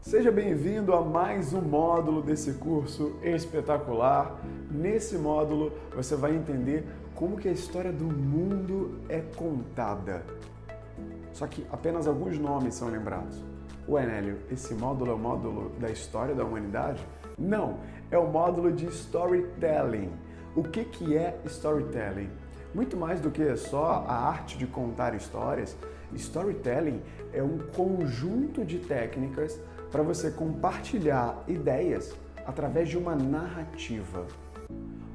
Seja bem-vindo a mais um módulo desse curso espetacular. Nesse módulo você vai entender como que a história do mundo é contada. Só que apenas alguns nomes são lembrados. Ué, Nélio, esse módulo é o módulo da história da humanidade? Não, é o módulo de storytelling. O que é storytelling? Muito mais do que só a arte de contar histórias, storytelling é um conjunto de técnicas para você compartilhar ideias através de uma narrativa.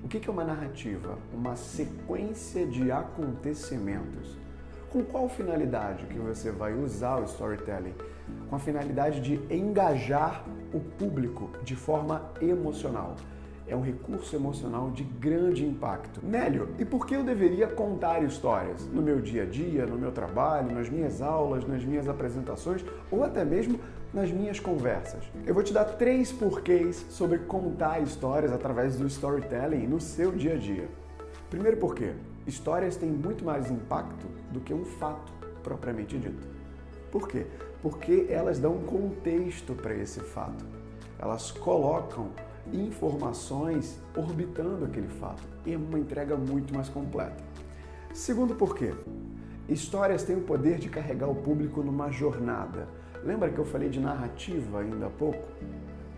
O que é uma narrativa? Uma sequência de acontecimentos. Com qual finalidade que você vai usar o storytelling? Com a finalidade de engajar o público de forma emocional. É um recurso emocional de grande impacto. Nélio, e por que eu deveria contar histórias? No meu dia a dia, no meu trabalho, nas minhas aulas, nas minhas apresentações ou até mesmo nas minhas conversas? Eu vou te dar 3 porquês sobre contar histórias através do storytelling no seu dia a dia. Primeiro porquê. Histórias têm muito mais impacto do que um fato propriamente dito. Por quê? Porque elas dão um contexto para esse fato. Elas colocam informações orbitando aquele fato e é uma entrega muito mais completa. Segundo porquê, histórias têm o poder de carregar o público numa jornada. Lembra que eu falei de narrativa ainda há pouco?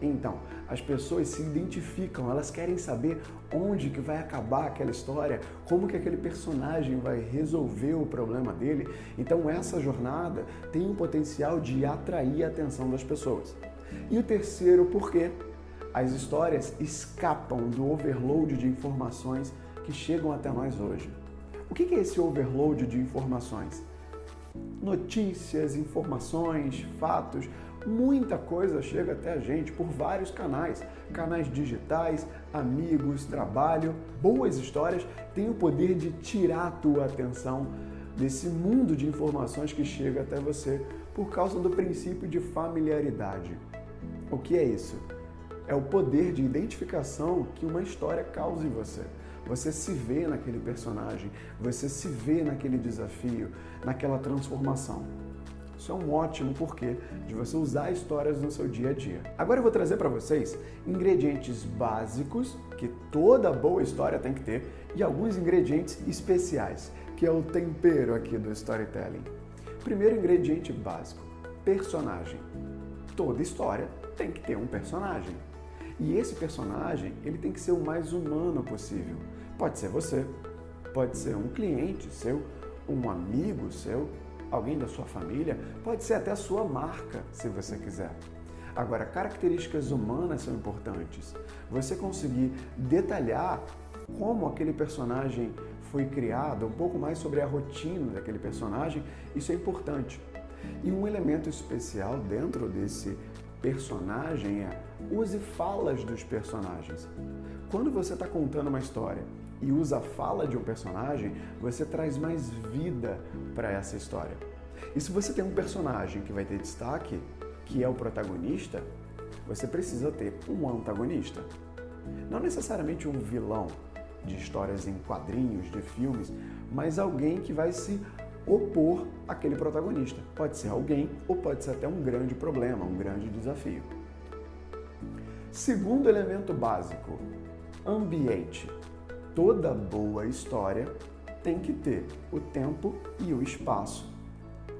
Então, as pessoas se identificam, elas querem saber onde que vai acabar aquela história, como que aquele personagem vai resolver o problema dele. Então, essa jornada tem o potencial de atrair a atenção das pessoas. E o terceiro porquê, as histórias escapam do overload de informações que chegam até nós hoje. O que é esse overload de informações? Notícias, informações, fatos, muita coisa chega até a gente por vários canais. Canais digitais, amigos, trabalho. Boas histórias têm o poder de tirar a tua atenção desse mundo de informações que chega até você por causa do princípio de familiaridade. O que é isso? É o poder de identificação que uma história causa em você. Você se vê naquele personagem, você se vê naquele desafio, naquela transformação. Isso é um ótimo porquê de você usar histórias no seu dia a dia. Agora eu vou trazer para vocês ingredientes básicos que toda boa história tem que ter e alguns ingredientes especiais, que é o tempero aqui do storytelling. Primeiro ingrediente básico, personagem. Toda história tem que ter um personagem. E esse personagem, ele tem que ser o mais humano possível. Pode ser você, pode ser um cliente seu, um amigo seu, alguém da sua família, pode ser até a sua marca, se você quiser. Agora, características humanas são importantes. Você conseguir detalhar como aquele personagem foi criado, um pouco mais sobre a rotina daquele personagem, isso é importante. E um elemento especial dentro desse personagem é use falas dos personagens. Quando você está contando uma história e usa a fala de um personagem, você traz mais vida para essa história. E se você tem um personagem que vai ter destaque, que é o protagonista, você precisa ter um antagonista. Não necessariamente um vilão de histórias em quadrinhos, de filmes, mas alguém que vai se opor àquele protagonista. Pode ser alguém ou pode ser até um grande problema, um grande desafio. Segundo elemento básico, ambiente. Toda boa história tem que ter o tempo e o espaço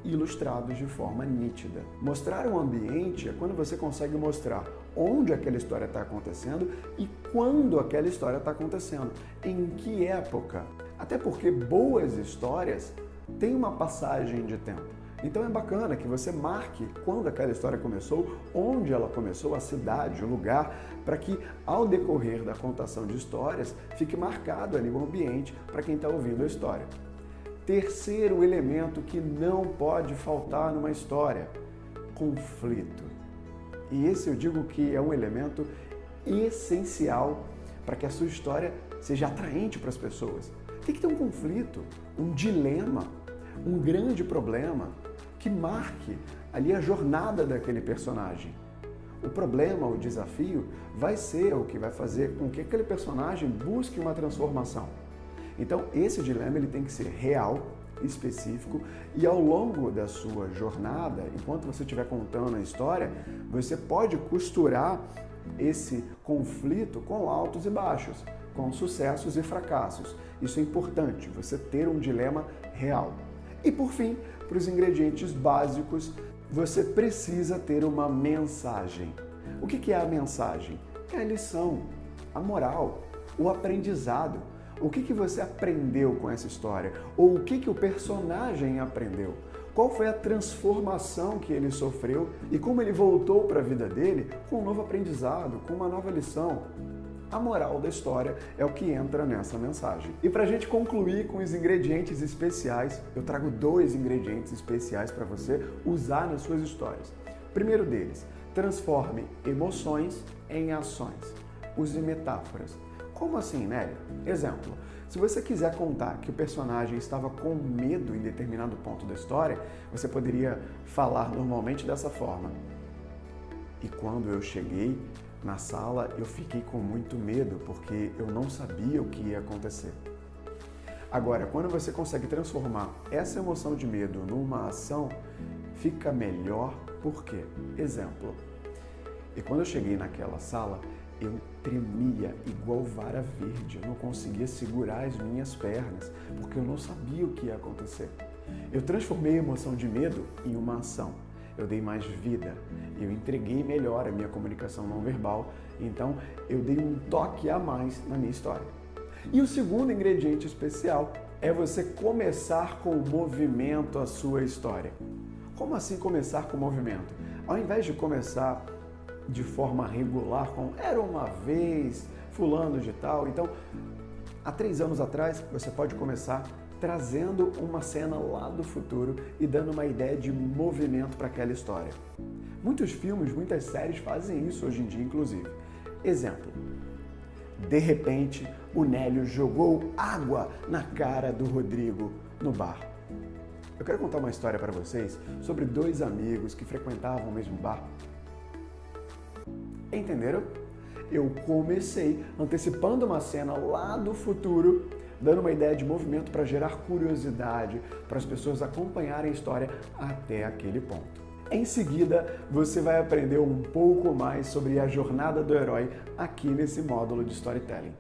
ilustrados de forma nítida. Mostrar um ambiente é quando você consegue mostrar onde aquela história está acontecendo e quando aquela história está acontecendo, em que época. Até porque boas histórias têm uma passagem de tempo. Então é bacana que você marque quando aquela história começou, onde ela começou, a cidade, o lugar, para que ao decorrer da contação de histórias fique marcado ali o ambiente para quem está ouvindo a história. Terceiro elemento que não pode faltar numa história, conflito. E esse eu digo que é um elemento essencial para que a sua história seja atraente para as pessoas. Tem que ter um conflito, um dilema, um grande problema que marque ali a jornada daquele personagem. O problema, o desafio, vai ser o que vai fazer com que aquele personagem busque uma transformação. Então, esse dilema ele tem que ser real, específico, e ao longo da sua jornada, enquanto você estiver contando a história, você pode costurar esse conflito com altos e baixos, com sucessos e fracassos. Isso é importante, você ter um dilema real. E por fim, para os ingredientes básicos, você precisa ter uma mensagem. O que é a mensagem? É a lição, a moral, o aprendizado. O que você aprendeu com essa história? Ou o que o personagem aprendeu? Qual foi a transformação que ele sofreu e como ele voltou para a vida dele com um novo aprendizado, com uma nova lição? A moral da história é o que entra nessa mensagem. E para a gente concluir com os ingredientes especiais, eu trago 2 ingredientes especiais para você usar nas suas histórias. Primeiro deles, transforme emoções em ações. Use metáforas. Como assim, Nélia? Exemplo, se você quiser contar que o personagem estava com medo em determinado ponto da história, você poderia falar normalmente dessa forma. E quando eu cheguei na sala, eu fiquei com muito medo, porque eu não sabia o que ia acontecer. Agora, quando você consegue transformar essa emoção de medo numa ação, fica melhor. Por quê? Exemplo, e quando eu cheguei naquela sala, eu tremia igual vara verde, eu não conseguia segurar as minhas pernas, porque eu não sabia o que ia acontecer. Eu transformei a emoção de medo em uma ação. Eu dei mais vida, eu entreguei melhor a minha comunicação não verbal, então eu dei um toque a mais na minha história. E o segundo ingrediente especial é você começar com o movimento a sua história. Como assim começar com o movimento? Ao invés de começar de forma regular, com era uma vez, fulano de tal. Então, há 3 anos atrás, você pode começar trazendo uma cena lá do futuro e dando uma ideia de movimento para aquela história. Muitos filmes, muitas séries fazem isso hoje em dia, inclusive. Exemplo, de repente, o Nélio jogou água na cara do Rodrigo no bar. Eu quero contar uma história para vocês sobre 2 amigos que frequentavam o mesmo bar. Entenderam? Eu comecei antecipando uma cena lá do futuro, dando uma ideia de movimento para gerar curiosidade, para as pessoas acompanharem a história até aquele ponto. Em seguida, você vai aprender um pouco mais sobre a jornada do herói aqui nesse módulo de storytelling.